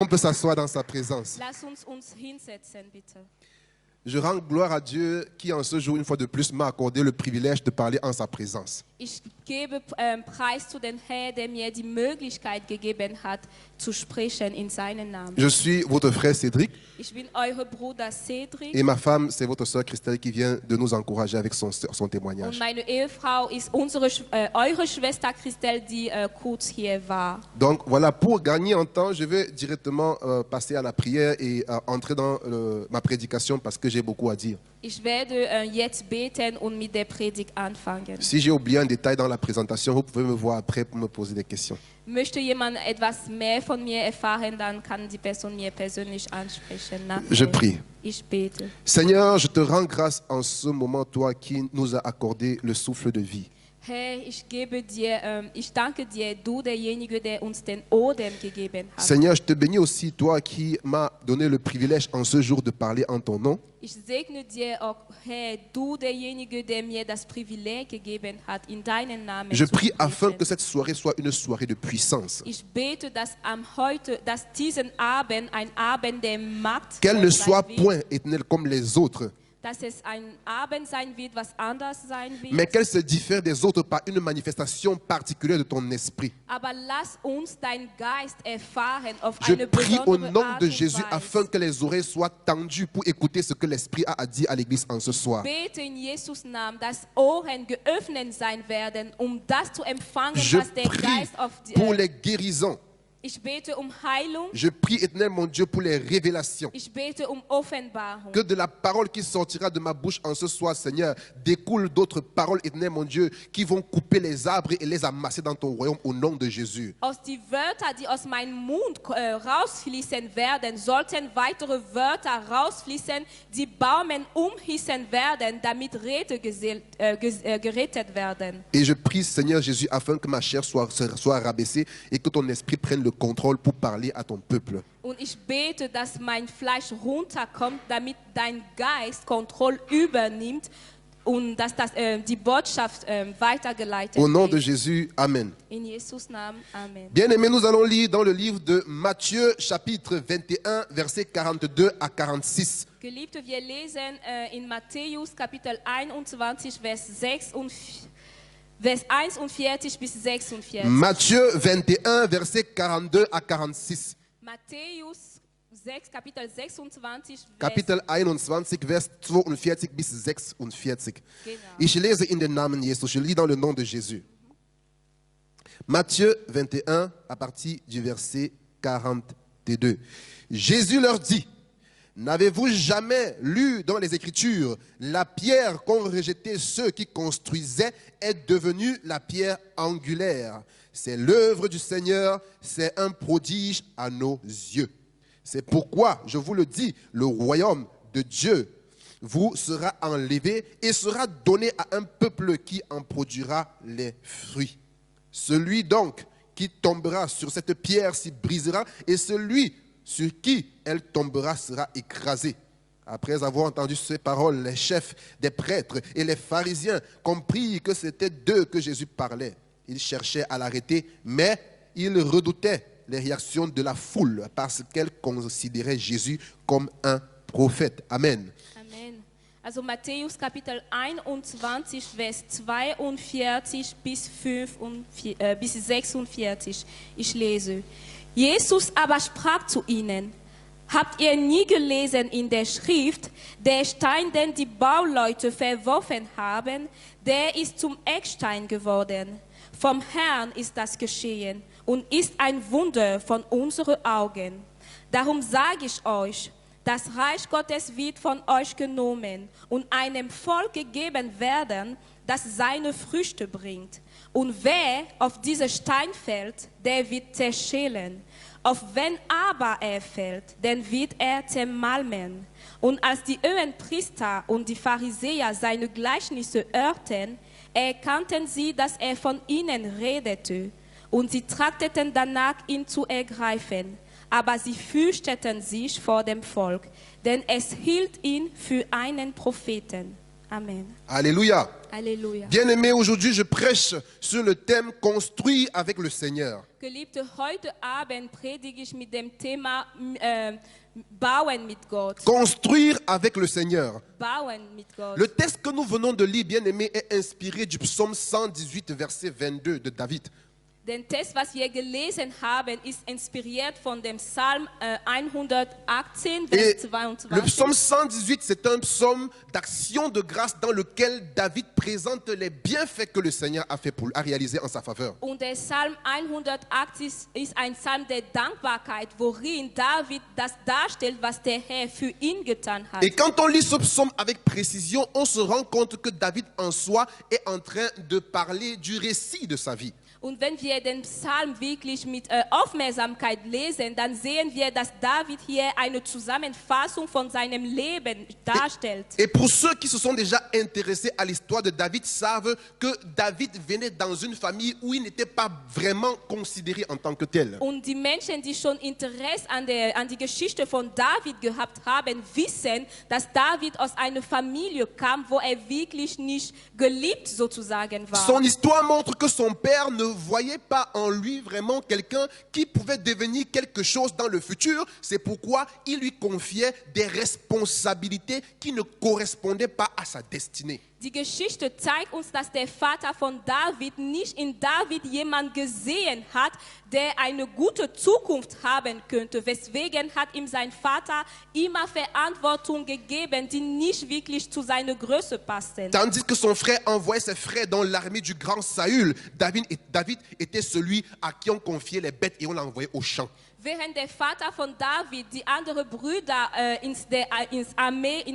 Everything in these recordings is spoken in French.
On peut s'asseoir dans sa présence. Lass uns hinsetzen, bitte. Je rends gloire à Dieu qui, en ce jour, une fois de plus, m'a accordé le privilège de parler en sa présence. Ich gebe Preis zu den Herrn, der mir die Möglichkeit gegeben hat, zu sprechen in seinen Namen. Je suis votre frère Cédric Ich bin euer Bruder Cedric et ma femme, c'est votre sœur Christelle qui vient de nous encourager avec son und témoignage. meine Ehefrau ist eure Schwester Christelle, die kurz hier war. Donc voilà, pour gagner en temps, je vais directement passer à la prière et entrer dans ma prédication parce que j'ai beaucoup à dire. Ich werde jetzt beten und mit der Predigt anfangen. Si j'ai oublié un détail dans la présentation, vous pouvez me voir après pour me poser des questions. Möchte jemand etwas mehr von mir erfahren, dann kann die Person mir persönlich ansprechen. Je prie. Ich bete. Seigneur, je te rends grâce en ce moment, toi qui nous as accordé le souffle de vie. Herr, ich danke dir, du derjenige, der uns den Odem gegeben hat. Seigneur, je te bénis aussi, toi qui m'as donné le privilège en ce jour de parler en ton nom. Ich segne dir auch, Herr, du derjenige, der mir das Privileg gegeben hat, in deinen Namen Je zu prie afin sprechen. que cette soirée soit une soirée de puissance. Ich bete, dass diesen Abend ein Abend der Macht Qu'elle ne sein soit wird, point éternelle comme les autres, dass es ein Abend sein wird, was anders sein wird. mais qu'elle se diffère des autres par une manifestation particulière de ton esprit. Aber lass uns deinen Geist erfahren auf Je eine prie au besondere nom Art de und Jésus Weise. afin que les oreilles soient tendues pour écouter ce que l'Esprit a à dire à l'Église en ce soir. Bete in Jesus Namen, dass Ohren geöffnet sein werden, das zu empfangen, Je was der prie Geist auf pour les guérisons. Ich bete Heilung, Je prie, éternel mon Dieu, pour les révélations. ich bete Offenbarung. Que de la parole qui sortira de ma bouche en ce soir, Seigneur, découle d'autres paroles, éternel mon Dieu, qui vont couper les arbres et les amasser dans ton royaume au nom de Jésus. Aus die Wörter, die aus meinem Mund rausfließen werden, sollten weitere Wörter rausfließen, die Baumen umhissen werden, damit Räte gerettet werden. Et je prie, Seigneur Jésus, afin que ma chair soit rabaissée et que ton esprit prenne le contrôle pour parler à ton peuple. Und ich bete, dass mein Fleisch runterkommt, damit dein Geist Kontrolle übernimmt und dass die Botschaft weitergeleitet Au nom de wird. Jésus, Amen. In Jesus Namen, Amen. Bien-aimés, nous allons lire dans le livre de Matthieu, chapitre 21, versets 42 à 46. Geliebte, wir lesen in Matthäus Kapitel 21, Vers 41 bis 46. Matthieu 21, versets 42 à 46. Matthäus 6, Kapitel 26, Kapitel 21, Vers 42 bis 46. Genau. Ich lese in den Namen Jesus, je lis dans le nom de Jésus. Matthieu 21, à partir du verset 42. Jésus leur dit: n'avez-vous jamais lu dans les Écritures, la pierre qu'ont rejetée ceux qui construisaient est devenue la pierre angulaire. C'est l'œuvre du Seigneur, c'est un prodige à nos yeux. C'est pourquoi, je vous le dis, le royaume de Dieu vous sera enlevé et sera donné à un peuple qui en produira les fruits. Celui donc qui tombera sur cette pierre s'y brisera, et celui sur qui elle tombera sera écrasé. Après avoir entendu ces paroles, les chefs des prêtres et les pharisiens comprirent que c'était d'eux que Jésus parlait. Ils cherchaient à l'arrêter, mais ils redoutaient les réactions de la foule parce qu'elle considérait Jésus comme un prophète. Amen. Amen. Also Matthäus Kapitel 21, Vers 42 bis 46. Ich lese. Jesus aber sprach zu ihnen: Habt ihr nie gelesen in der Schrift, der Stein, den die Bauleute verworfen haben, der ist zum Eckstein geworden. Vom Herrn ist das geschehen und ist ein Wunder von unseren Augen. Darum sage ich euch, das Reich Gottes wird von euch genommen und einem Volk gegeben werden, das seine Früchte bringt. Und wer auf diesen Stein fällt, der wird zerschellen. Auf wen aber er fällt, den wird er zermalmen. Und als die Hohenpriester und die Pharisäer seine Gleichnisse hörten, erkannten sie, dass er von ihnen redete. Und sie trachteten danach, ihn zu ergreifen. Aber sie fürchteten sich vor dem Volk, denn es hielt ihn für einen Propheten. Amen. Alléluia. Halleluja. Bien-aimés, aujourd'hui je prêche sur le thème « Construire avec le Seigneur ». Geliebte, heute Abend predige ich mit dem Thema Bauen mit Gott. Construire avec le Seigneur. Bauen mit Gott. Le texte que nous venons de lire, bien-aimés, est inspiré du psaume 118, verset 22 de David. Den Text, was wir gelesen haben, ist inspiriert von dem Psalm 118, Vers Et 22. le psaume 118, c'est un psaume d'action de grâce dans lequel David présente les bienfaits que le Seigneur a réalisés en sa faveur. Und der Psalm 180 ist ein Psalm der Dankbarkeit, worin David das darstellt, was der Herr für ihn getan hat. Et quand on lit ce psaume avec précision, on se rend compte que David en soi est en train de parler du récit de sa vie. Und wenn wir den Psalm wirklich mit Aufmerksamkeit lesen, dann sehen wir, dass David hier eine Zusammenfassung von seinem Leben darstellt. Et pour ceux qui se sont déjà intéressés à l'histoire de David, savent que David venait dans une famille où il n'était pas vraiment considéré en tant que tel. Und die Menschen, die schon Interesse an die Geschichte von David gehabt haben, wissen, dass David aus einer Familie kam, wo er wirklich nicht geliebt sozusagen war. Son histoire montre que son père ne voyait pas en lui vraiment quelqu'un qui pouvait devenir quelque chose dans le futur. C'est pourquoi il lui confiait des responsabilités qui ne correspondaient pas à sa destinée. Die Geschichte zeigt uns, dass der Vater von David nicht in David jemand gesehen hat, der eine gute Zukunft haben könnte. Weswegen hat ihm sein Vater immer Verantwortung gegeben, die nicht wirklich zu seiner Größe passten. Tandis que son frère envoyait ses frères dans l'armée du grand Saül, David était celui à qui on confiait les bêtes et on l'envoyait au champ. Während der Vater von David die anderen Brüder in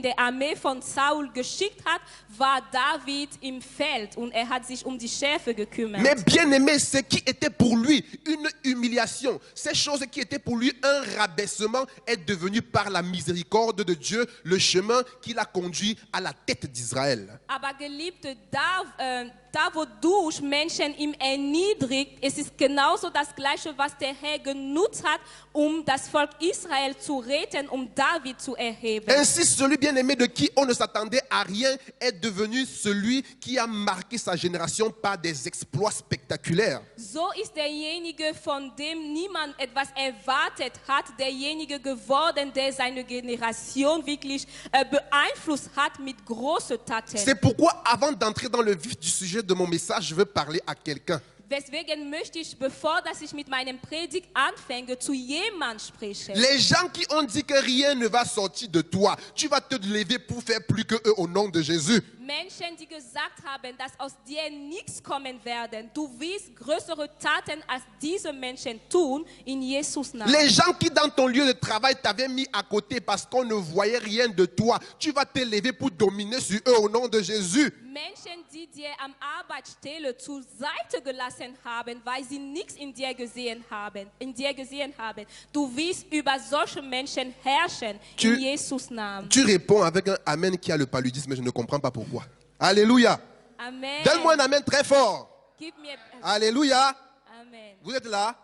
der Armee von Saul geschickt hat, war David im Feld und er hat sich um die Schafe gekümmert. Mais bien aimé, ce qui était pour lui une humiliation, ces choses qui étaient pour lui un rabaissement, est devenu par la miséricorde de Dieu le chemin qui l'a conduit à la tête d'Israël. Aber Geliebte, da wodurch Menschen ihm erniedrigt, es ist genauso das Gleiche, was der Herr genutzt hat, um das Volk Israel zu retten, um David zu erheben. Ainsi, celui bien-aimé de qui on ne s'attendait à rien est devenu celui qui a marqué sa génération par des exploits spectaculaires. So ist derjenige, von dem niemand etwas erwartet hat, derjenige geworden, der seine Generation wirklich beeinflusst hat mit großen Taten. C'est pourquoi, avant d'entrer dans le vif du sujet de mon message, je veux parler à quelqu'un. Deswegen möchte ich, bevor dass ich mit meinem Predigt anfange, zu jemandem sprechen. Les gens qui ont dit que rien ne va sortir de toi, tu vas te lever pour faire plus que eux au nom de Jésus. Menschen, die gesagt haben, dass aus dir nichts kommen werden. Du wirst größere Taten als diese Menschen tun, in Jesus Namen. Les gens qui dans ton lieu de travail t'avaient mis à côté parce qu'on ne voyait rien de toi, tu vas te lever pour dominer sur eux au nom de Jésus. Menschen, die dir am Arbeitsstelle zur Seite gelassen haben, weil sie nichts in dir gesehen haben. Du wirst über solche Menschen herrschen, in Jesus Namen. Tu réponds avec un amen qui a le paludisme, mais je ne comprends pas pourquoi. Alléluia. Amen. Donne-moi un amen très fort. Gib mir Alléluia. Amen. Vous êtes là?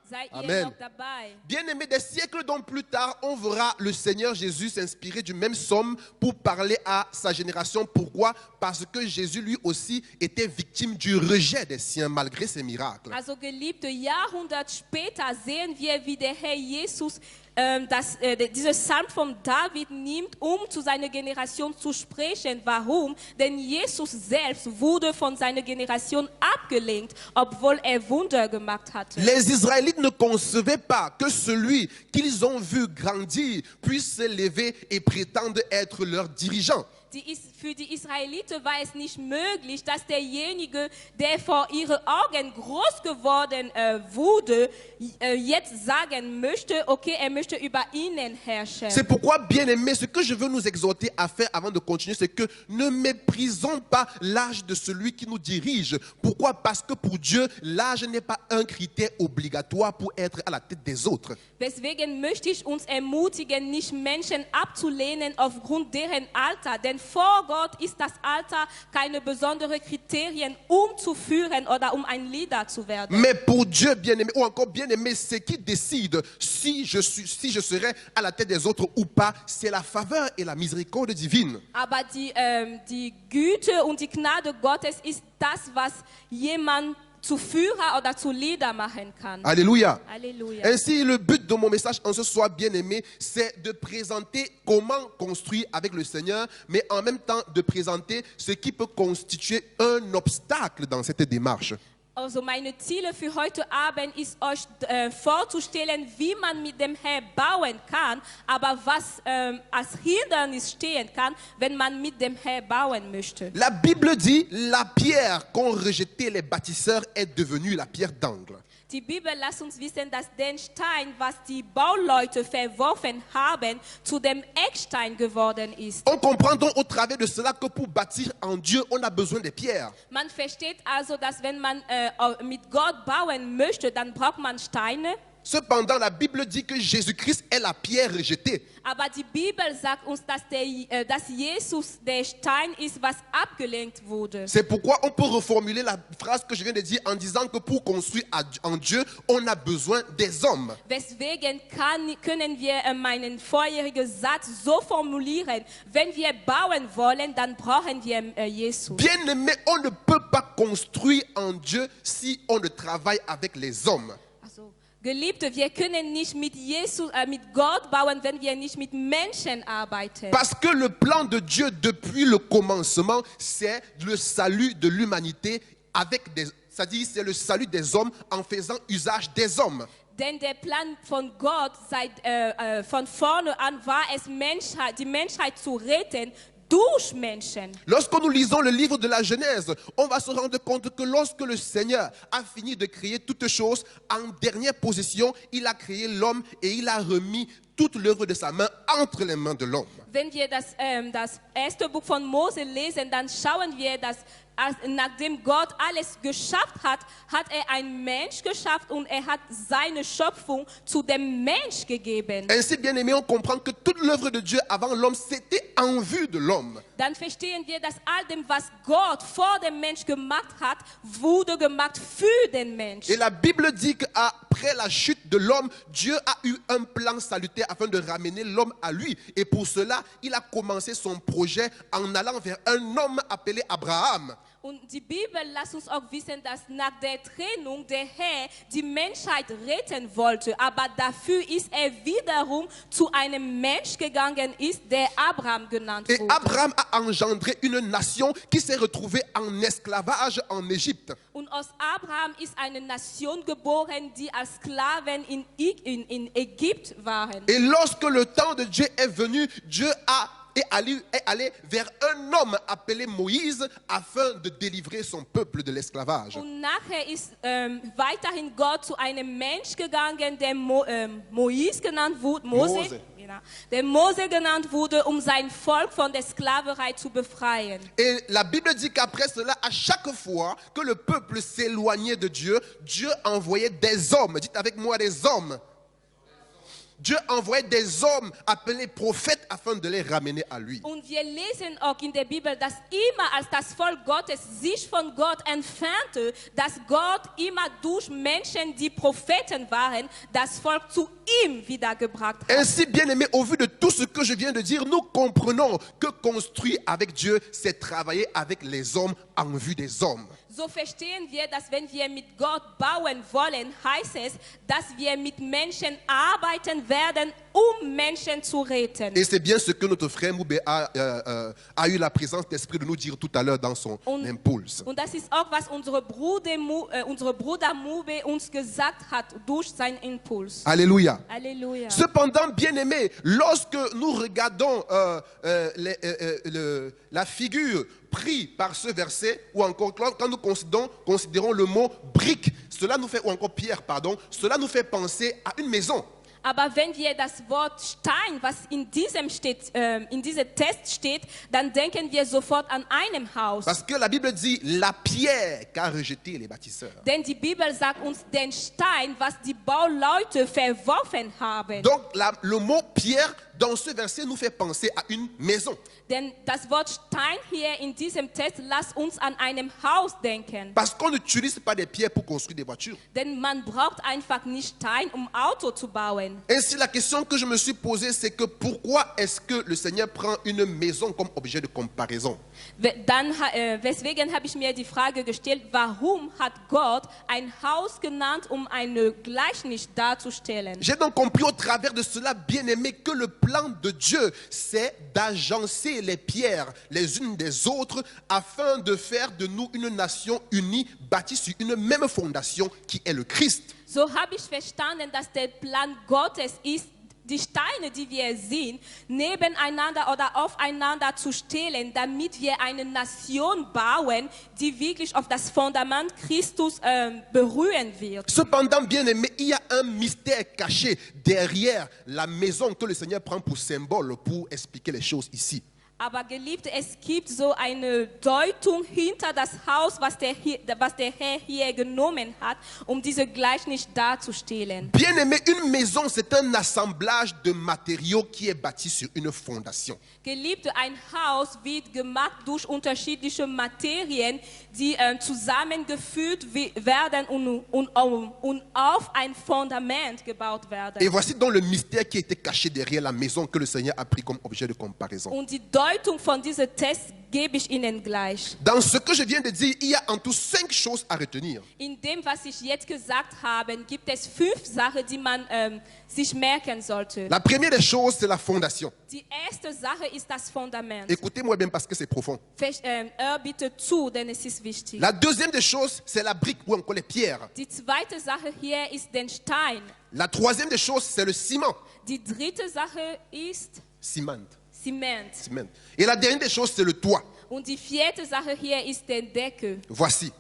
Seid ihr Amen. noch dabei? Bien-aimés, des siècles donc plus tard, on verra le Seigneur Jésus s'inspirer du même psaume pour parler à sa génération. Pourquoi? Parce que Jésus lui aussi était victime du rejet des siens malgré ses miracles. Also geliebte, Jahrhundert später sehen wir, wie der Herr Jesus dieses Psalm von David nimmt, um zu seiner Generation zu sprechen. Warum? Denn Jesus selbst wurde von seiner Generation abgelehnt, obwohl er Wunder gemacht hatte. Les Israélites ne concevaient pas que celui qu'ils ont vu grandir puisse se lever et prétendre être leur dirigeant. Für die Israeliten war es nicht möglich, dass derjenige, der vor ihren Augen groß geworden wurde, jetzt sagen möchte, okay, er möchte über ihnen herrschen. C'est pourquoi, bien-aimés, ce que je veux nous exhorter à faire avant de continuer, c'est que ne méprisons pas l'âge de celui qui nous dirige. Pourquoi? Parce que pour Dieu, l'âge n'est pas un critère obligatoire pour être à la tête des autres. Deswegen möchte ich uns ermutigen, nicht Menschen abzulehnen aufgrund deren Alter, denn denn vor Gott ist das Alter keine besonderen Kriterien, um zu führen oder um ein Leader zu werden. Mais pour Dieu bien-aimé, ou encore bien-aimé, ce qui décide si je serai à la tête des autres ou pas, c'est la faveur et la miséricorde divine. Aber die Güte und die Gnade Gottes ist das, was jemand zu Führer oder zu Leader machen kann. Alléluia. Alléluia. Ainsi, le but de mon message en ce soir, bien-aimé, c'est de présenter comment construire avec le Seigneur, mais en même temps de présenter ce qui peut constituer un obstacle dans cette démarche. Also meine Ziele für heute Abend ist euch vorzustellen, wie man mit dem Herrn bauen kann, aber was als Hindernis stehen kann, wenn man mit dem Herrn bauen möchte. La Bible dit, la pierre qu'ont rejetée les bâtisseurs est devenue la pierre d'angle. Die Bibel lässt uns wissen, dass der Stein, was die Bauleute verworfen haben, zu dem Eckstein geworden ist. On comprend donc au travers de cela que pour bâtir en Dieu, on a besoin des pierres. Man versteht also, dass wenn man mit Gott bauen möchte, dann braucht man Steine. Cependant, la Bible dit que Jésus-Christ est la pierre rejetée. Aber die Bibel sagt uns, dass Jesus der Stein ist, was abgelehnt wurde. C'est pourquoi on peut reformuler la phrase que je viens de dire en disant que pour construire en Dieu, on a besoin des hommes. Deswegen können wir meinen vorherigen Satz so formulieren: Wenn wir bauen wollen, dann brauchen wir Jesus. Bien-aimé, on ne peut pas construire en Dieu si on ne travaille avec les hommes. Also, Geliebte, wir können nicht mit Gott bauen, wenn wir nicht mit Menschen arbeiten. Parce que le plan de Dieu depuis le commencement, c'est le salut de l'humanité c'est-à-dire c'est le salut des hommes en faisant usage des hommes. Denn der Plan von Gott von vorne an war es, die Menschheit zu retten durch Menschen. Lorsque nous lisons le livre de la Genèse, on va se rendre compte que lorsque le Seigneur a fini de créer toutes choses, en dernière position, il a créé l'homme et il a remis toute l'œuvre de sa main entre les mains de l'homme. Wenn wir das erste Buch von Mose lesen, dann schauen wir, dass nachdem Gott alles geschafft hat, hat einen Mensch geschafft und hat seine Schöpfung zu dem Mensch gegeben. Ainsi, bien aimé, on comprend que toute l'œuvre de Dieu avant l'homme, c'était en vue de l'homme. Dann verstehen wir, dass all dem, was Gott vor dem Mensch gemacht hat, wurde gemacht für den Mensch. Et la Bible dit qu'après la chute de l'homme, Dieu a eu un plan salutaire afin de ramener l'homme à lui. Et pour cela, il a commencé son projet en allant vers un homme appelé Abraham. Und die Bibel lässt uns auch wissen, dass nach der Trennung der Herr die Menschheit retten wollte. Aber dafür ist wiederum zu einem Mensch gegangen, der Abraham genannt wurde. Et Abraham a engendré une nation qui s'est retrouvée en esclavage en Égypte. Und aus Abraham ist eine Nation geboren, die als Sklaven in Ägypten waren. Et lorsque le temps de Dieu est venu, Dieu est allé vers un homme appelé Moïse afin de délivrer son peuple de l'esclavage. Und nachher ist weiterhin Gott zu einem Mensch gegangen, der Moïse genannt wurde. Mose. Genau, der Mose genannt wurde, sein Volk von der Sklaverei zu befreien. Et la Bible dit qu'après cela, à chaque fois que le peuple s'éloignait de Dieu, Dieu envoyait des hommes. Dites avec moi, des hommes. Dieu envoyait des hommes appelés prophètes afin de les ramener à lui. Und wir lesen auch in der Bibel, dass immer als das Volk Gottes sich von Gott entfernte, dass Gott immer durch Menschen, die Propheten waren, das Volk zu ihm wiedergebracht hat. Ainsi, bien-aimé, au vu de tout ce que je viens de dire, nous comprenons que construire avec Dieu, c'est travailler avec les hommes en vue des hommes. So verstehen wir, dass wenn wir mit Gott bauen wollen, heißt es, dass wir mit Menschen arbeiten werden, Menschen zu retten. Et c'est bien ce que notre frère Moubé a eu la présence d'esprit de nous dire tout à l'heure dans son impulse. Und das ist auch, was unsere Bruder Moubé uns gesagt hat durch seinen Impuls. Alléluia. Alléluia. Cependant, bien-aimés, lorsque nous regardons la figure prise par ce verset, ou encore quand nous considérons le mot brique, ou encore pierre, pardon, cela nous fait penser à une maison. Aber wenn wir das Wort Stein, was in diesem Text steht, dann denken wir sofort an einem Haus. Parce que la Bible dit la pierre qu'a rejeté les bâtisseurs. Denn die Bibel sagt uns den Stein, was die Bauleute verworfen haben. Donc le mot pierre dans ce verset nous fait penser à une maison. Denn das Wort Stein hier in diesem Text lässt uns an einem Haus denken. Parce qu'on n'utilise pas des pierres pour construire des voitures. Denn man braucht einfach nicht Stein, um Auto zu bauen. Ainsi, la question que je me suis posée, c'est que pourquoi est-ce que le Seigneur prend une maison comme objet de comparaison? Weswegen habe ich mir die Frage gestellt, warum hat Gott ein Haus genannt, um ein Gleichnis darzustellen? J'ai donc compris au travers de cela, bien aimé, que le plan de Dieu, c'est d'agencer les pierres les unes des autres afin de faire de nous une nation unie, bâtie sur une même fondation qui est le Christ. So habe ich verstanden, dass der Plan Gottes ist, die Steine, die wir sehen, nebeneinander oder aufeinander zu stellen, damit wir eine Nation bauen, die wirklich auf das Fundament Christus berühren wird. Cependant, bien aimé, il y a un mystère caché derrière la maison que le Seigneur prend pour symbole pour expliquer les choses ici. Aber Geliebte, es gibt so eine Deutung hinter das Haus, was der Herr hier genommen hat, um diese Gleichnis darzustellen. Bien aimé, une maison, c'est un assemblage de matériaux qui est bâti sur une fondation. Geliebte, ein Haus wird gemacht durch unterschiedliche Materien, die zusammengeführt werden und auf ein Fundament gebaut werden. Et voici donc le mystère qui était caché derrière la maison que le Seigneur a pris comme objet de comparaison. Und die Deutung von diesem Text gebe ich Ihnen gleich. Dans ce que je viens de dire, il y a en tout 5 choses à retenir. In dem, was ich jetzt gesagt habe, gibt es 5 Sachen, die man sich merken sollte. La première des choses, c'est la fondation. Die erste Sache ist das Fundament. Écoutez-moi bien parce que c'est profond. Hör bitte zu, denn es ist wichtig. La deuxième des choses, c'est la brique ou encore les pierres. Die zweite Sache hier ist der Stein. La troisième des choses, c'est le ciment. Die dritte Sache ist Ciment. Zement. Ciment. Et la dernière des choses, c'est le toit. Und die vierte Sache hier ist der Deckel. Voici.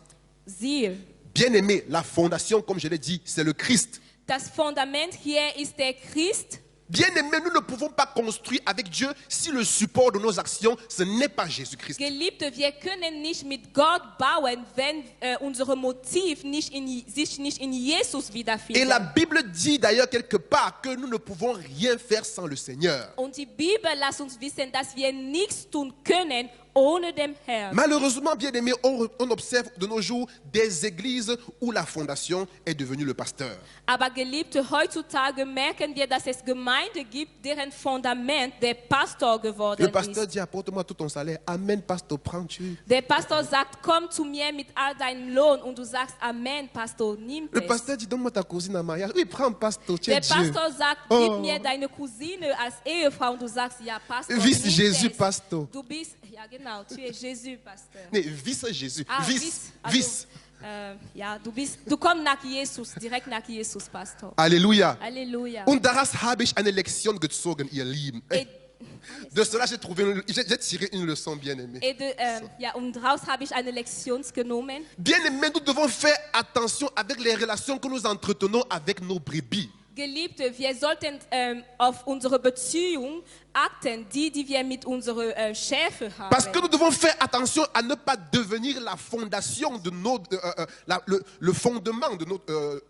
Siehe. Bien aimé, la fondation, comme je l'ai dit, c'est le Christ. Das Fundament hier ist der Christ. Bien aimé, nous ne pouvons pas construire avec Dieu si le support de nos actions, ce n'est pas Jésus-Christ. Geliebte, wir können nicht mit Gott bauen, wenn unser Motiv sich nicht in Jesus Et wiederfindet. la Bible dit d'ailleurs quelque part que nous ne pouvons rien faire sans le Seigneur. Und die Bibel lässt uns wissen, dass wir nichts tun können ohne den Herrn. Malheureusement, bien aimé, on observe de nos jours des églises où la fondation est devenue le pasteur. Aber Geliebte, heutzutage merken wir, dass es Gemeinden gibt, deren Fundament der Pastor geworden Le pasteur ist. dit, apporte-moi tout ton salaire. Amen, pasteur, prends-tu. Der Pastor sagt, komm zu mir mit all deinem Lohn, und du sagst, Amen, Pastor, nimm Le es. pasteur dit, donne-moi ta cousine en mariage. Oui, prends, pasteur, tu es Der Dieu. Pastor sagt, Oh. gib mir deine Cousine als Ehefrau, und du sagst, ja, Pastor, Vice nimm Jésus, es. Pastor. Du bist, ja genau, tu es Jésus, Pastor. Nee, vice Jésus. Ah, Vice. also, Vice. Ja, du kommst nach Jesus, direkt nach Jesus, Pastor. Alléluia. Halleluja. Und daraus habe ich eine Lektion gezogen, ihr Lieben. Et, De cela, j'ai tiré une leçon, bien aimée. und daraus habe ich eine Lektion genommen. Bien aimé, nous devons faire attention avec les relations que nous entretenons avec nos brebis. Geliebte, wir sollten auf unsere Beziehung achten, die wir mit unseren Schäfen haben. Parce que nous devons faire attention à ne pas devenir la fondation de notre, le fondement de notre,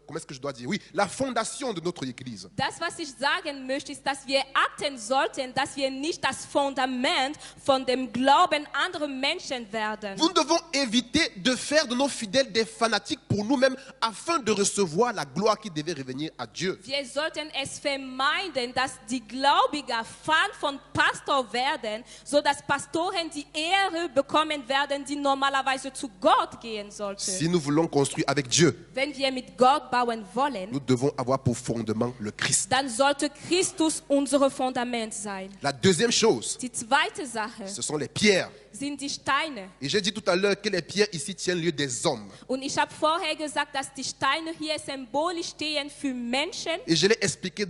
comment est-ce que je dois dire? Oui, la fondation de notre église. Das, was ich sagen möchte, ist, dass wir achten sollten, dass wir nicht das Fundament von dem Glauben anderer Menschen werden. Nous devons éviter de faire de nos fidèles des fanatiques pour nous-mêmes afin de recevoir la gloire qui devait revenir à Dieu. Wir sollten es vermeiden, dass die Gläubiger Fan von Pastor werden, so dass Pastoren die Ehre bekommen werden, die normalerweise zu Gott gehen sollte. Si nous voulons construire avec Dieu, Wenn wir mit Gott bauen wollen, nous devons avoir pour fondement le Christ. dann sollte Christus unser Fundament sein. La deuxième chose, Die zweite Sache ce sont les pierres. sind die Steine. Et j'ai dit tout à l'heure que les pierres ici tiennent lieu des hommes. Und ich habe vorher gesagt, dass die Steine hier symbolisch stehen für Menschen. Et je l'ai expliqué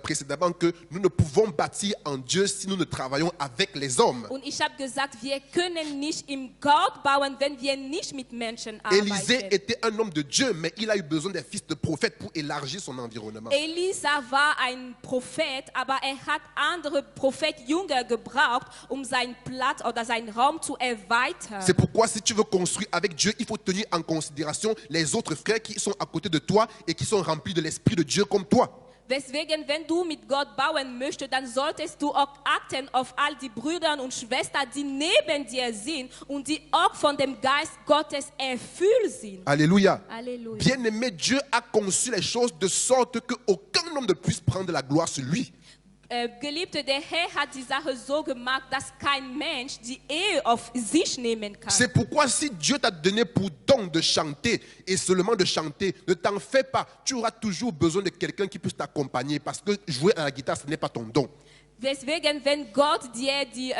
précédemment que nous ne pouvons bâtir en Dieu si nous ne travaillons avec les hommes. Und ich habe gesagt, wir können nicht im Gott bauen, wenn wir nicht mit Menschen Élisée arbeiten. était un homme de Dieu, mais il a eu besoin des fils de prophètes pour élargir son environnement. Elisa war ein Prophet, aber er hat andere Prophetjünger gebraucht, um seinen Platz oder seinen Raum zu erweitern. C'est pourquoi si tu veux construire avec Dieu, il faut tenir en considération les autres frères qui sont à côté de toi et qui sont remplis de l'Esprit de Dieu comme toi. Deswegen, wenn du mit Gott bauen möchtest, dann solltest du auch achten auf all die Brüder und Schwestern, die neben dir sind und die auch von dem Geist Gottes erfüllt sind. Alléluia. Alléluia. Bien-aimé, Dieu a conçu les choses de sorte qu'aucun homme ne puisse prendre la gloire sur lui. Geliebte, der Herr hat die Sache so gemacht, dass kein Mensch die Ehe auf sich nehmen kann. C'est pourquoi si Dieu t'a donné pour don de chanter et seulement de chanter, ne t'en fais pas. Tu auras toujours besoin de quelqu'un qui puisse t'accompagner parce que jouer à la guitare, ce n'est pas ton don. Deswegen, wenn Gott dir die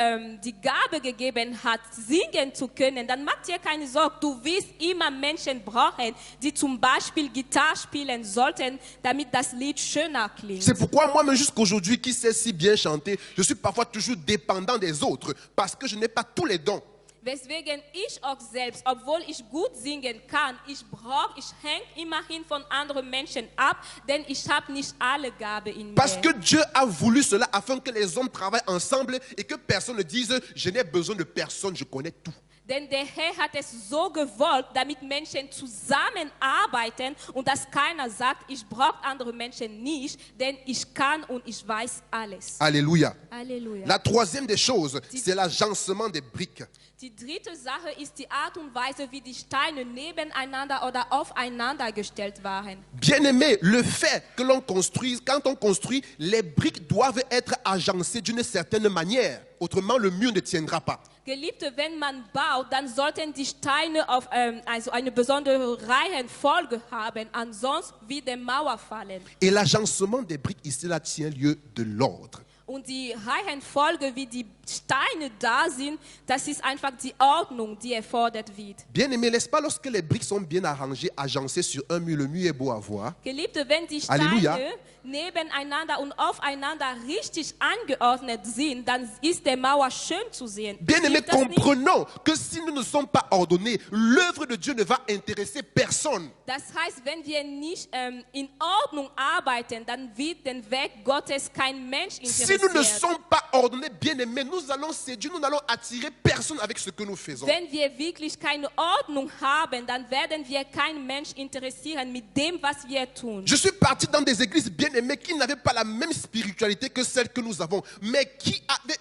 Gabe gegeben hat, singen zu können, dann mach dir keine Sorge. Du wirst immer Menschen brauchen, die zum Beispiel Gitarre spielen sollten, damit das Lied schöner klingt. C'est pourquoi moi-même jusqu'aujourd'hui, qui sais si bien chanter, je suis parfois toujours dépendant des autres parce que je n'ai pas tous les dons. Weswegen ich auch selbst, obwohl ich gut singen kann, ich hänge immerhin von anderen Menschen ab, denn ich habe nicht alle Gabe in mir. Parce que Dieu a voulu cela afin que les hommes travaillent ensemble et que personne ne dise « je n'ai besoin de personne, je connais tout ». Denn der Herr hat es so gewollt, damit Menschen zusammenarbeiten und dass keiner sagt, ich brauche andere Menschen nicht, denn ich kann und ich weiß alles. Alléluia. Halleluja. La troisième des choses, c'est l'agencement des briques. Die dritte Sache ist die Art und Weise, wie die Steine nebeneinander oder aufeinander gestellt waren. Bien-aimé, le fait que l'on construise, quand on construit, les briques doivent être agencées d'une certaine manière. Autrement, le mur ne tiendra pas. Geliebte, wenn man baut, dann sollten die Steine auf also eine besondere Reihenfolge haben, ansonsten wird die Mauer fallen. Et l'agencement des briques ici, là, tient lieu de l'ordre. Und die Reihenfolge, wie die Steine da sind, das ist einfach die Ordnung, die erfordert wird. Bien-aimé, n'est-ce pas, lorsque les briques sont bien arrangées, agencées sur un mur, le mur est beau à voir. Geliebte, wenn die Steine Halleluja. nebeneinander und aufeinander richtig angeordnet sind, dann ist die Mauer schön zu sehen. Bien-aimé, Stimmt das nicht? comprenons que si nous ne sommes pas ordonnés, l'œuvre de Dieu ne va intéresser personne. Das heißt, wenn wir nicht in Ordnung arbeiten, dann wird den Weg Gottes kein Mensch Si nous ne interessieren. sommes pas ordonnés, bien-aimés, nous allons séduire, nous n'allons attirer personne avec ce que nous faisons. Wenn wir wirklich keine Ordnung haben, dann werden wir keinen Mensch interessieren mit dem, was wir tun. Je suis parti dans des églises bien-aimées qui n'avaient pas la même spiritualité que celle que nous avons, mais qui avaient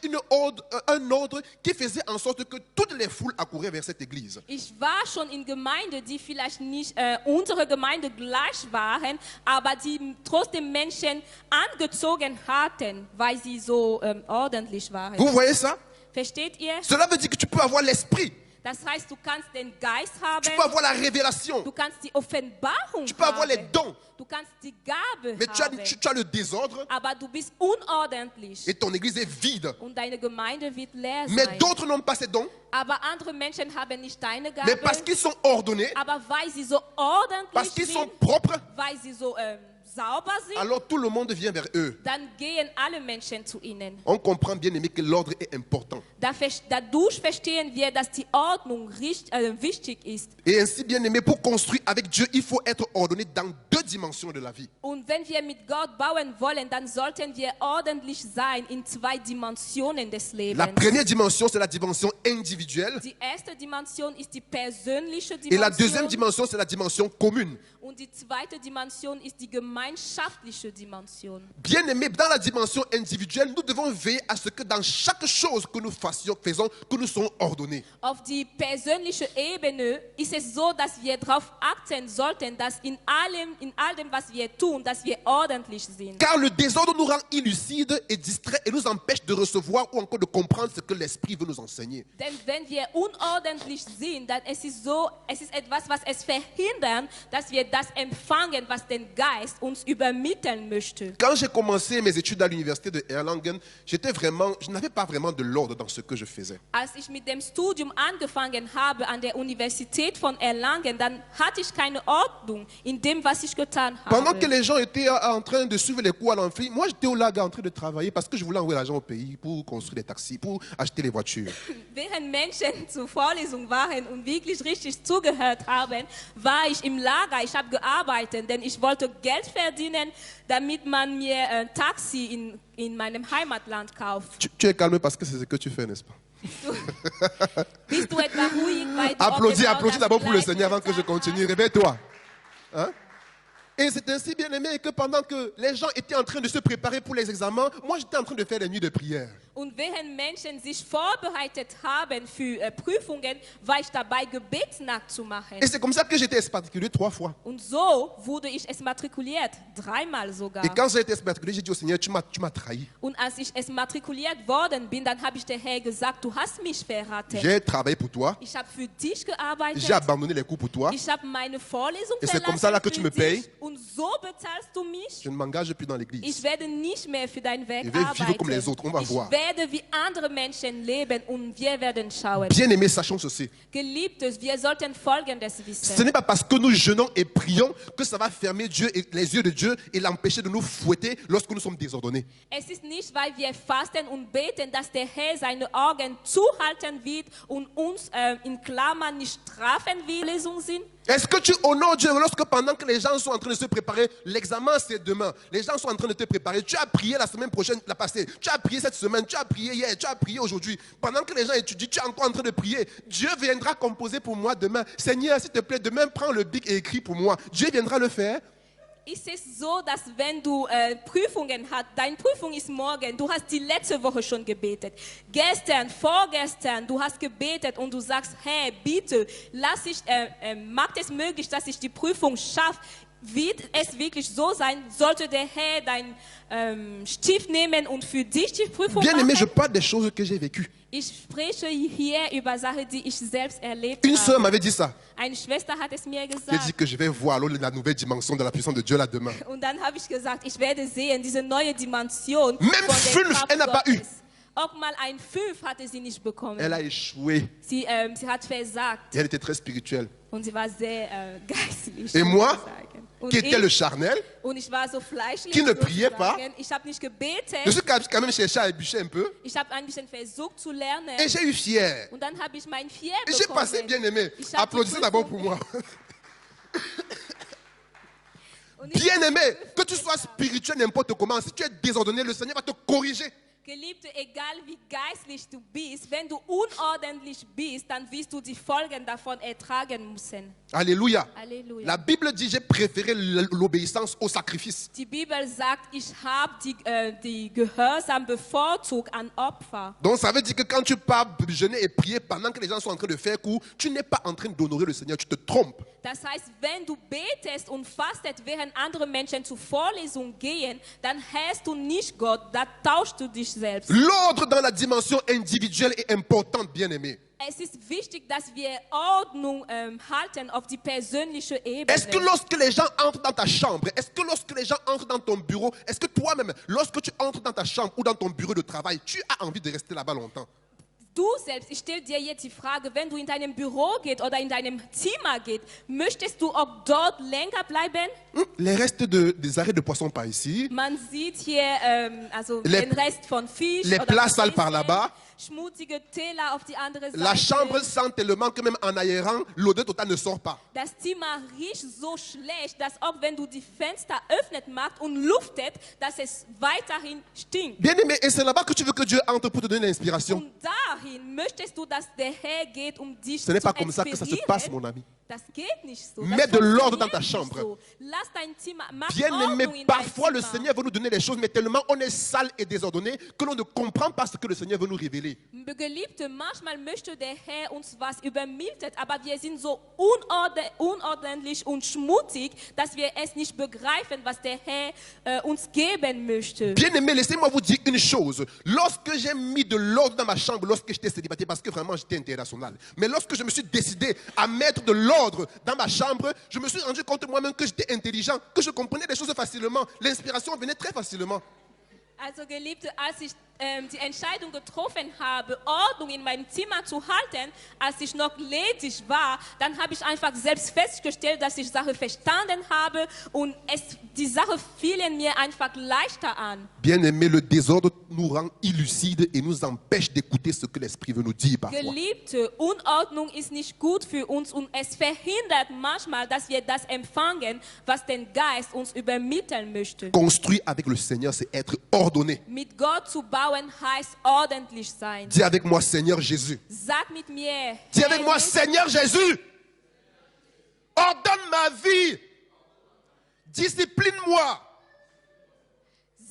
un ordre qui faisait en sorte que toutes les foules accouraient vers cette église. Ich war schon in Gemeinden, die vielleicht nicht unsere Gemeinde gleich waren, aber die trotzdem Menschen angezogen hatten, weil sie so ordentlich waren. Vous voyez ça? Versteht ihr? Cela veut dire que tu peux avoir l'esprit, Das heißt, du kannst den Geist haben, tu peux avoir la révélation, du kannst die Offenbarung tu peux avoir les haben, dons, du kannst die Gabe mais tu haben, as le désordre aber du bist unordentlich et ton église est vide. und deine Gemeinde wird leer Mais sein. d'autres n'ont pas ces dons, Aber andere Menschen haben nicht deine mais Gabe, parce qu'ils sont ordonnés, aber weil sie so ordentlich parce qu'ils sont sind, propres, weil sie so sauber sind, alors tout le monde vient vers eux. dann gehen alle Menschen zu ihnen. On comprend bien aimé que l'ordre est important. Dadurch verstehen wir, dass die Ordnung wichtig ist. Et ainsi bien aimé, pour construire avec Dieu, il faut être ordonné dans deux dimensions de la vie. Und wenn wir mit Gott bauen wollen, dann sollten wir ordentlich sein in zwei Dimensionen des La Lebens. première dimension, c'est la dimension individuelle. Die erste Dimension ist die persönliche Et la deuxième Dimension. dimension, c'est la dimension commune. Und die zweite Dimension ist die gemeinschaftliche Dimension. Bien aimé, dans la dimension individuelle, nous devons veiller à ce que dans chaque chose que nous faisons, que nous soyons ordonnés. Auf die persönliche Ebene ist es so, dass wir darauf achten sollten, dass in all dem, was wir tun, dass wir ordentlich sind. Car le désordre nous rend illucides et distraits et nous empêche de recevoir ou encore de comprendre ce que l'Esprit veut nous enseigner. Denn wenn wir unordentlich sind, dann es ist etwas, was es verhindert, dass wir das empfangen, was der Geist uns übermitteln möchte. Quand j'ai commencé mes études à l'université de Erlangen, je n'avais pas vraiment de l'ordre dans ce que je faisais. Als ich mit dem Studium angefangen habe an der Universität von Erlangen, dann hatte ich keine Ordnung in dem, was ich getan Pendant que habe. les gens étaient en train de suivre les cours à l'amphi, moi j'étais au lac en train de travailler parce que je voulais envoyer l'argent au pays pour construire des taxis, pour acheter les voitures. Während Menschen zur Vorlesung waren und wirklich richtig zugehört haben, war ich im Lager. Ich habe gearbeitet, denn ich wollte Geld verdienen, damit man mir ein Taxi in meinem Heimatland kauft. Tu es calme parce que c'est ce que tu fais, n'est-ce pas? Bist du etwa ruhig, weil du Applaudis, auch genau applaudis das d'abord pour le Gleiche Seigneur avant que je getan continue. hast? Réveille-toi. Hein? Et c'est ainsi, bien aimé, que pendant que les gens étaient en train de se préparer pour les examens, moi j'étais en train de faire les nuits de prière. Und während Menschen sich vorbereitet haben für Prüfungen, war ich dabei, Gebetsnacht zu machen. Et c'est comme ça que j'ai été expatrié 3 fois. Und so wurde ich exmatrikuliert, 3-mal sogar. Et quand j'ai été expatrié, j'ai dit au Seigneur, tu m'as trahi. Und als ich exmatrikuliert worden bin, dann habe ich der Herr gesagt, du hast mich verraten. J'ai travaillé pour toi. Ich habe für dich gearbeitet. J'ai abandonné les cours pour toi. Ich habe meine Vorlesung Et c'est comme ça là que verlassen tu me für dich. payes. Und so bezahlst du mich. Je ne m'engage plus dans l'église. Ich werde nicht mehr für dein Werk Je vais vivre comme les arbeiten. autres, on va Ich voir. werde wie andere Menschen leben und wir werden schauen. Bien-aimés, sachons ceci. Geliebtes, wir sollten Folgendes Ce wissen. n'est pas parce que nous jeûnons et prions que ça va fermer Dieu et les yeux de Dieu et l'empêcher de nous fouetter lorsque nous sommes désordonnés. Es ist nicht, weil wir fasten und beten, dass der Herr seine Augen zuhalten wird und uns in Klammern nicht strafen wird. Lesung sind. Est-ce que tu honores Dieu lorsque pendant que les gens sont en train de se préparer, l'examen c'est demain, les gens sont en train de te préparer, tu as prié la semaine prochaine, la passée, tu as prié cette semaine, tu as prié hier, tu as prié aujourd'hui, pendant que les gens étudient, tu es encore en train de prier, Dieu viendra composer pour moi demain. Seigneur, s'il te plaît, demain prends le bic et écris pour moi. Dieu viendra le faire. Ist es so, dass wenn du Prüfungen hast, deine Prüfung ist morgen, du hast die letzte Woche schon gebetet, gestern, vorgestern, du hast gebetet und du sagst, Herr, bitte, macht es möglich, dass ich die Prüfung schaffe. Wird es wirklich so sein, sollte der Herr deinen Stift nehmen und für dich die Prüfung Bien aimé, je machen? parle des choses que j'ai vécues. Ich spreche hier über Sachen, die ich selbst erlebt Une sœur habe. m'avait dit ça. Eine Schwester hat es mir J'ai dit gesagt. que je vais voir alors la nouvelle dimension de la puissance de Dieu là demain. Und dann habe ich gesagt, ich werde sehen, diese neue Dimension Même von der 5, Kraft elle n'a pas eu. Gottes. Auch mal ein 5 hatte sie nicht bekommen. Elle a échoué Sie hat versagt et elle était très spirituelle. und sie war sehr geistlich. Et muss moi, ich sagen. Und qui était le charnel, ich war so fleischlich. qui ne priait pas. sozusagen. Ich habe nicht gebetet. je suis quand même cherché à ébûcher un peu Ich habe ein bisschen versucht zu lernen. et j'ai eu fier. Und dann habe ich mein 4 Et j'ai bekommen. passé bien aimé. Ich hab die Applaudissez d'abord Prüfung- pour moi. Und ich- Bien aimé, que tu sois spirituel n'importe comment, si tu es désordonné, le Seigneur va te corriger. Geliebte, egal wie geistlich du bist, wenn du unordentlich bist, dann wirst du die Folgen davon ertragen müssen. Alléluia. Alléluia. La Bible dit j'ai préféré l'obéissance au sacrifice. Die Bibel sagt, ich habe die Gehorsam bevorzugt an Opfer. Donc ça veut dire que quand tu pars jeûner et prier pendant que les gens sont en train de faire cours, tu n'es pas en train d'honorer le Seigneur, tu te trompes. Das heißt, wenn du betest und fastet, während andere Menschen zur Vorlesung gehen, dann hörst du nicht Gott, da tauschst du dich selbst. L'ordre dans la dimension individuelle est importante, bien aimé. Es ist wichtig, dass wir Ordnung halten auf die persönliche Ebene. Est-ce que lorsque les gens entrent dans ta chambre, est-ce que lorsque les gens entrent dans ton bureau, est-ce que toi-même, lorsque tu entres dans ta chambre ou dans ton bureau de travail, tu as envie de rester là-bas longtemps? Du selbst, ich stelle dir jetzt die Frage, wenn du in deinem Büro gehst oder in deinem Zimmer gehst, möchtest du auch dort länger bleiben? Les restes des arrêts de poissons par ici, Man sieht hier also Les- den Rest von Fisch les oder plats sales par Essen, là-bas. schmutzige Teller auf die andere Seite. la chambre sent tellement que même en aérant, l'odeur totale ne sort pas. Das Zimmer riecht so schlecht, dass auch wenn du die Fenster öffnet machst und luftet, dass es weiterhin stinkt. Bien aimé, et c'est là-bas que tu veux que Dieu entre pour te donner l'inspiration. Und dahin möchtest du, dass der Herr geht, um dich Ce n'est zu pas comme ça que ça se passe, mon ami. Das geht nicht so. Mets Das de l'ordre dans funktioniert ta nicht chambre. so. Lass dein Zimmer, mach Bien aimé, Ordnung in parfois dein le Zimmer. Seigneur veut nous donner les choses, mais tellement on est sale et désordonné que l'on ne comprend pas ce que le Seigneur veut nous révéler. Geliebte, manchmal möchte der Herr uns was übermittelt, aber wir sind so unordentlich und schmutzig, dass wir es nicht begreifen, was der Herr uns geben möchte. Bien aimé, laissez-moi vous dire une chose. Lorsque j'ai mis de l'ordre dans ma chambre, lorsque j'étais célibataire, parce que vraiment j'étais international, mais lorsque je me suis décidé à mettre de l'ordre dans ma chambre, je me suis rendu compte moi-même que j'étais intelligent, que je comprenais les choses facilement. L'inspiration venait très facilement. Also Geliebte, als ich die Entscheidung getroffen habe, Ordnung in meinem Zimmer zu halten, als ich noch ledig war, dann habe ich einfach selbst festgestellt, dass ich Sache verstanden habe und die Sache fielen mir einfach leichter an. Bien aimé, le désordre nous rend illucides et nous empêche d'écouter ce que l'Esprit veut nous dire parfois. Geliebte, Unordnung ist nicht gut für uns und es verhindert manchmal, dass wir das empfangen, was der Geist uns übermitteln möchte. Construire avec le Seigneur, c'est être ordonné. Mit Gott zu bauen heißt ordentlich sein. Dis avec moi, Seigneur Jésus. Sag mit mir, Dis avec moi, Jesus, Seigneur Jésus. Ordonne ma vie. discipline-moi.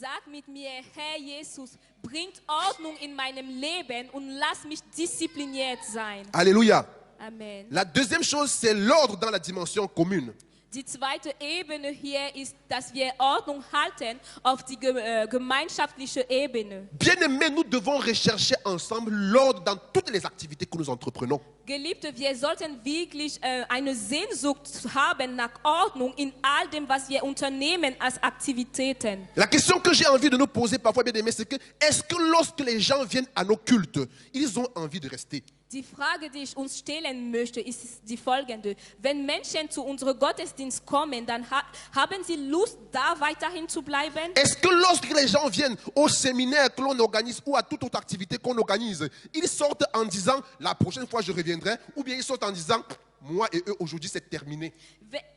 Sag mit mir, Herr Jesus, bringt Ordnung in meinem Leben und lass mich diszipliniert sein. Alléluia. Amen. La deuxième chose, c'est l'ordre dans la dimension commune. Die zweite Ebene hier ist, dass wir Ordnung halten auf die gemeinschaftliche Ebene. Bien-aimés, nous devons rechercher ensemble l'ordre dans toutes les activités que nous entreprenons. Geliebte, wir sollten wirklich eine Sehnsucht haben nach Ordnung in all dem, was wir unternehmen als Aktivitäten. La question que j'ai envie de nous poser parfois, bien-aimés, c'est que est-ce que lorsque les gens viennent à nos cultes, ils ont envie de rester? Die Frage, die ich uns stellen möchte, ist die folgende. Wenn Menschen zu unserem Gottesdienst kommen, dann haben sie Lust, da weiterhin zu bleiben? Est-ce que lorsque les gens viennent au séminaire que l'on organise ou à toute autre activité qu'on organise, ils sortent en disant la prochaine fois je reviendrai, ou bien ils sortent en disant moi et eux aujourd'hui c'est terminé?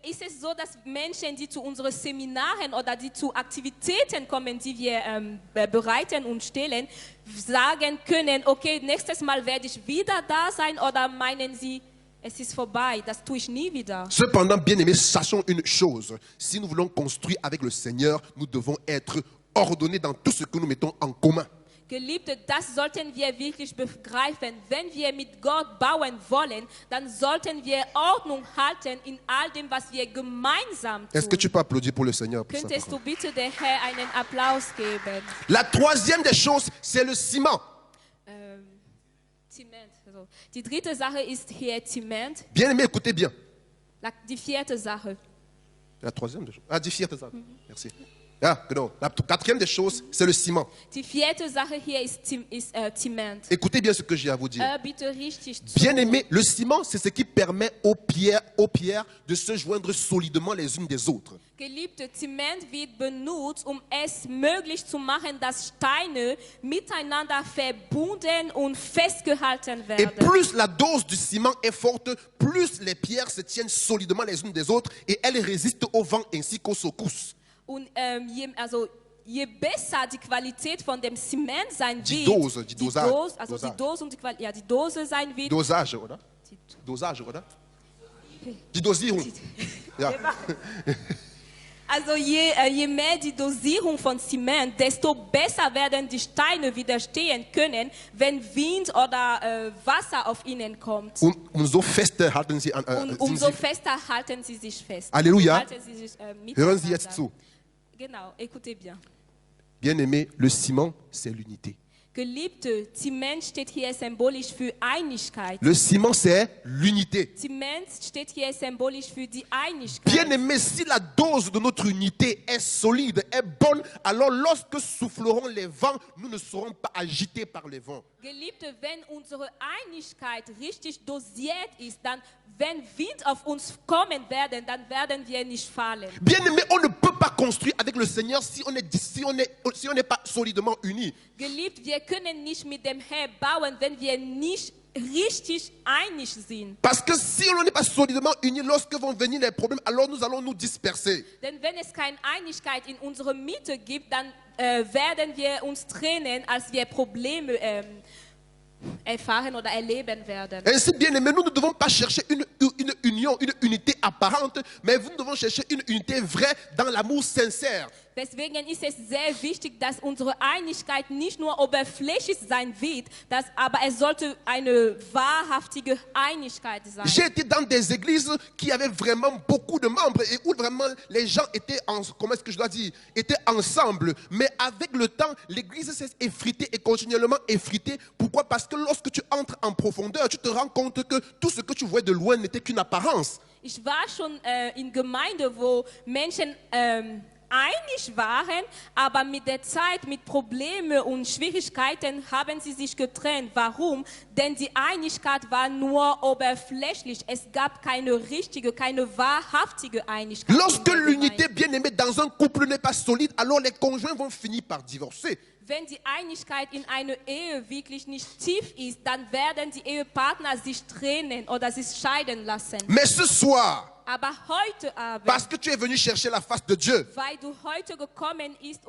Ist es so, dass Menschen, die zu unseren Seminaren oder die zu Aktivitäten kommen, die wir bereiten und stellen, sagen können, okay, nächstes Mal werde ich wieder da sein, oder meinen sie, es ist vorbei, das tue ich nie wieder? Cependant, bien-aimés, sachons une chose. Si nous voulons construire avec le Seigneur, nous devons être ordonnés dans tout ce que nous mettons en commun. Geliebte, das sollten wir wirklich begreifen. Wenn wir mit Gott bauen wollen, dann sollten wir Ordnung halten in all dem, was wir gemeinsam Est-ce que tu tun. peux applaudir pour le Seigneur pour ça? Könntest du bitte der Herr einen Applaus geben? La troisième des choses, c'est le ciment. Zement. Also, die dritte Sache ist hier Zement. Bien-aimés, écoutez bien. Die vierte Sache. La troisième des choses. Ah, die vierte Sache. Merci. Ah, genau. La quatrième des choses, c'est le ciment. Die vierte Sache hier ist Zement. Écoutez bien ce que j'ai à vous dire. Bitte richtig zu. Bien-aimés, le ciment, c'est ce qui permet aux pierres de se joindre solidement les unes des autres. Geliebte, Zement wird benutzt, es möglich zu machen, dass Steine miteinander verbunden und festgehalten Et werden. plus la dose du ciment est forte, plus les pierres se tiennent solidement les unes des autres et elles résistent au vent ainsi qu'aux secousses. Und je besser die Qualität von dem Zement sein wird, Die Dose, die Dosage. die Dose und die Dose sein wird, Dosage, oder? Dosage, oder? Die Dosierung. Ja. also je mehr die Dosierung von Zement, desto besser werden die Steine widerstehen können, wenn Wind oder Wasser auf ihnen kommt. Und umso fester halten sie an. Und umso fester halten sie sich fest. Alléluia. Halten sie sich, Hören Sie miteinander. jetzt zu. Genau, écoutez bien. Bien-aimés, le ciment, c'est l'unité. Geliebte, Zement steht hier symbolisch für Einigkeit. Le ciment, c'est l'unité. Zement steht hier symbolisch für die Einigkeit. Bien-aimés, si la dose de notre unité est solide, est bonne, alors lorsque souffleront les vents, nous ne serons pas agités par les vents. Geliebte, wenn unsere Einigkeit richtig dosiert ist, dann, wenn Wind auf uns kommen werden, dann werden wir nicht fallen. Bien-aimés, on ne peut pas construire avec le Seigneur si on n'est pas solidement unis. Geliebt, wir können nicht mit dem Herrn bauen, wenn wir nicht richtig einig sind. Parce que si on n'est pas solidement unis, lorsque vont venir les problèmes, alors nous allons nous disperser. Denn wenn es keine Einigkeit in unserer Mitte gibt, dann werden wir uns trennen, als wir Probleme erfahren oder erleben werden. Ainsi, bien aimé, nous ne devons pas chercher une union, une unité apparente, mais nous devons chercher une unité vraie dans l'amour sincère. Deswegen ist es sehr wichtig, dass unsere Einigkeit nicht nur oberflächlich sein wird, aber es sollte eine wahrhaftige Einigkeit sein. J'ai été dans des églises qui avaient vraiment beaucoup de membres et où vraiment les gens étaient, étaient ensemble. Mais avec le temps, l'église s'est effritée et continuellement effritée. Pourquoi? Parce que lorsque tu entres en profondeur, tu te rends compte que tout ce que tu voyais de loin n'était qu'une apparence. Ich war schon in Gemeinde, wo Menschen einig waren, aber mit der Zeit, mit Problemen und Schwierigkeiten haben sie sich getrennt. Warum? Denn die Einigkeit war nur oberflächlich. Es gab keine richtige, keine wahrhaftige Einigkeit. Lorsque l'unité bien-aimée dans un couple n'est pas solide, alors les conjoints vont finir par divorcer. Wenn die Einigkeit in einer Ehe wirklich nicht tief ist, dann werden die Ehepartner sich trennen oder sich scheiden lassen. Mais ce soir, Aber heute Abend, parce que tu es venu chercher la face de Dieu, weil du heute gekommen bist,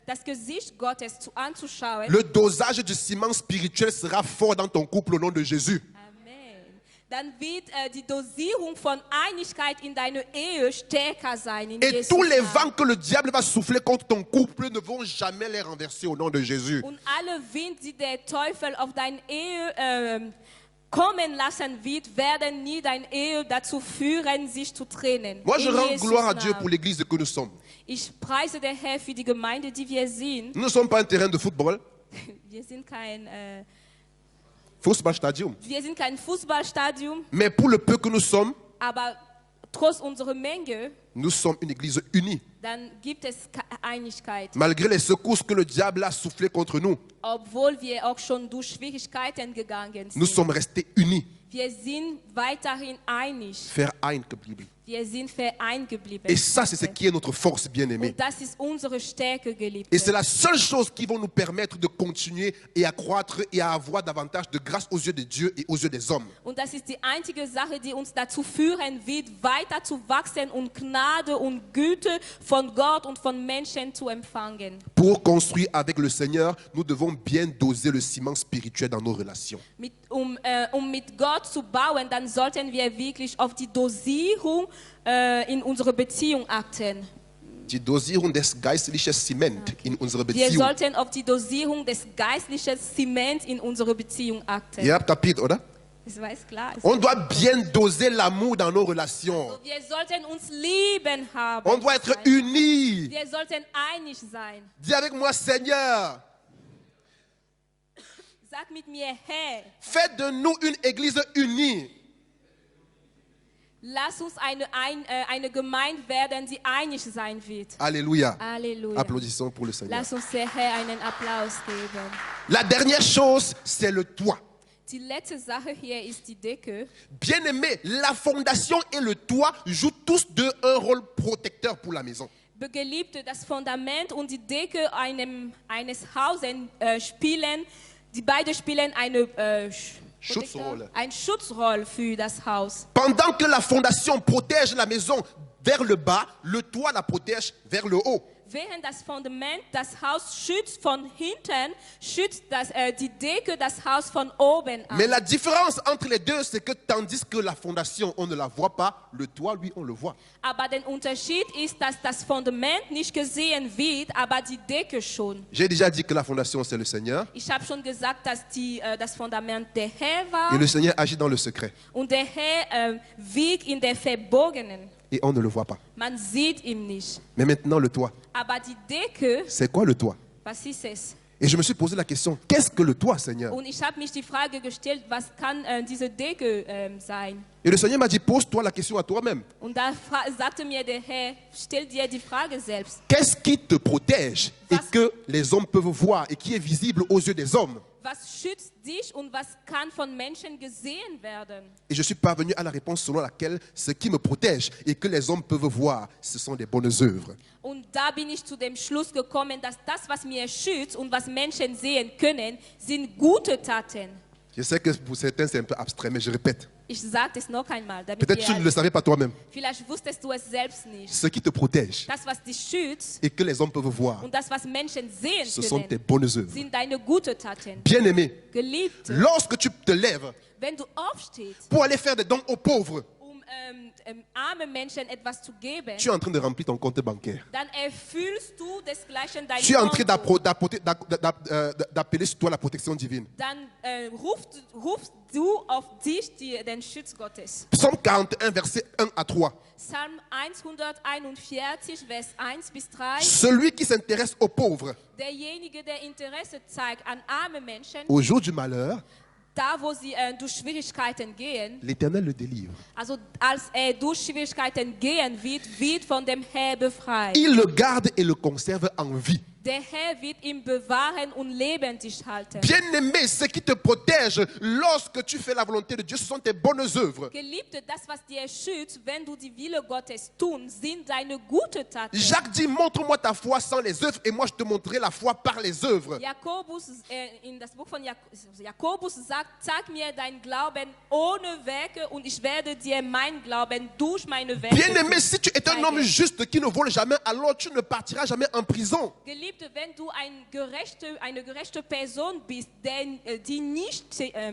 das Gesicht Gottes anzuschauen, le dosage du ciment spirituel sera fort dans ton couple au nom de Jésus. Amen. dann wird die Dosierung von Einigkeit in deiner Ehe stärker sein. In Et Jesu tous les Namen. vents que le diable va souffler contre ton couple ne vont jamais les renverser au nom de Jésus. Und alle Wind, die der Teufel auf deine Ehe kommen lassen wird, werden nie deine Ehe dazu führen, sich zu trennen. Moi, je In rends Jesus gloire à Dieu Namen. pour l'église que nous sommes. Ich preise den Herrn für die Gemeinde, die wir sind. Nous ne sommes pas un terrain de football, Wir sind kein Fußballstadium. Fußballstadion, Mais pour le peu que nous sommes, aber trotz unserer Menge, nous sommes une église unie. dann gibt es Einigkeit. Malgré les secousses que le diable a soufflées contre nous, Obwohl wir auch schon durch Schwierigkeiten gegangen nous sind. sommes restés unis. Wir sind weiterhin einig. Vereint geblieben. Wir sind vereint geblieben. Et ça, c'est ce qui est notre force, bien-aimée. Und das ist unsere Stärke, Geliebte. Et c'est la seule chose qui va nous permettre de continuer et à croître et à avoir davantage de grâce aux yeux de Dieu et aux yeux des hommes. Und das ist die einzige Sache, die uns dazu führen wird, weiter zu wachsen und Gnade und Güte von Gott und von Menschen zu empfangen. Pour construire avec le Seigneur, nous devons bien doser le ciment spirituel dans nos relations. Um mit Gott zu bauen, dann sollten wir wirklich auf die Dosierung in unserer Beziehung achten. Die Dosierung des geistlichen Zement in unserer Wir Beziehung. sollten auf die Dosierung des geistlichen Zements in unserer Beziehung achten. Ihr habt kapiert, oder? Das weiß klar. On doit bien doser l'amour dans nos relations. Wir sollten uns lieben haben. On doit être unis. Wir sollten einig sein. Dis avec moi, Seigneur, Sag mit mir, Herr, fais de nous une église unie. lass uns eine Gemeinde werden, die einig sein wird. Alléluia. Halleluja. Applaudissons pour le Seigneur. Lass uns der Herr einen Applaus geben. La dernière chose, c'est le toit. Die letzte Sache hier ist die Decke. Bien-aimé, la fondation et le toit jouent tous deux un rôle protecteur pour la maison. Geliebte, das Fundament und die Decke eines Hauses spielen, die beide spielen eine Schutzrolle. Eine Schutzrolle für das Haus. Pendant que la fondation protège la maison vers le bas, le toit la protège vers le haut. Während das Fundament das Haus schützt von hinten, schützt die Decke das Haus von oben an. Mais la différence entre les deux, c'est que tandis que la fondation, on ne la voit pas, le toit, lui, on le voit. Aber der Unterschied ist, dass das Fundament nicht gesehen wird, aber die Decke schon. J'ai déjà dit que la fondation, c'est le Seigneur. Ich habe schon gesagt, dass das Fundament der Herr war Et le Seigneur agit dans le secret. und der Herr wirkt in der Verborgenen. Et on ne le voit pas. Man sieht ihn nicht. Mais maintenant, le toit. Aber die Decke, C'est quoi le toit? was ist es? Et je me suis posé la question, qu'est-ce que le toit, Seigneur? Und ich habe mich die Frage gestellt, was kann diese Decke sein? Et le Seigneur m'a dit, pose-toi la question à toi-même. Und da sagte mir der Herr, stell dir die Frage selbst. Qu'est-ce qui te protège et que les hommes peuvent voir et qui est visible aux yeux des hommes? Was schützt dich und was kann von Menschen gesehen werden? Et je suis parvenu à la réponse selon laquelle ce qui me protège et que les hommes peuvent voir, ce sont des bonnes œuvres. Und da bin ich zu dem Schluss gekommen, dass das, was mir schützt und was Menschen sehen können, sind gute Taten. Je sais que pour certains c'est un peu abstrait, mais je répète. Ich sage es noch einmal, damit Peut-être tu ne le savais pas toi-même. vielleicht wusstest du es selbst nicht. Ce qui te protège Das, was dich schützt et que les hommes peuvent voir, und das, was Menschen sehen ce sont tes können, bonnes œuvres. sind deine gute Taten. Bien-aimé, Geliebte, lorsque tu te lèves wenn du aufstehst, pour aller faire des dons aux pauvres, armen Menschen etwas zu geben, tu es en train de remplir ton compte bancaire. dann erfüllst du desgleichen dein Tu es en train Konto. d'appeler sur toi la protection divine. Dann rufst du auf dich den Schutz Gottes. Psaume 41, versets 1 à 3. Psalm 141, Vers 1 bis 3. Celui qui s'intéresse aux pauvres Derjenige, der Interesse zeigt an arme Menschen, au jour du malheur, da wo sie durch Schwierigkeiten gehen, l'Éternel le délivre. also als durch Schwierigkeiten gehen wird von dem Herr befreit. Il le garde et le conserve en vie. Der Herr wird ihn bewahren und lebendig halten. Bien-aimé, ce qui te protège lorsque tu fais la volonté de Dieu, ce sont tes bonnes œuvres. Geliebte, das, was dir schützt, wenn du die Wille Gottes tust, sind deine guten Taten. Jacques dit, montre-moi ta foi sans les œuvres et moi je te montrerai la foi par les œuvres. Jakobus, in das Buch von Jakobus sagt, zeig mir dein Glauben ohne Werke und ich werde dir mein Glauben durch meine Werke Bien-aimé, si tu es un homme zeigen. juste qui ne vole jamais, alors tu ne partiras jamais en prison. Geliebte, Geliebte, wenn du eine gerechte Person bist, die nicht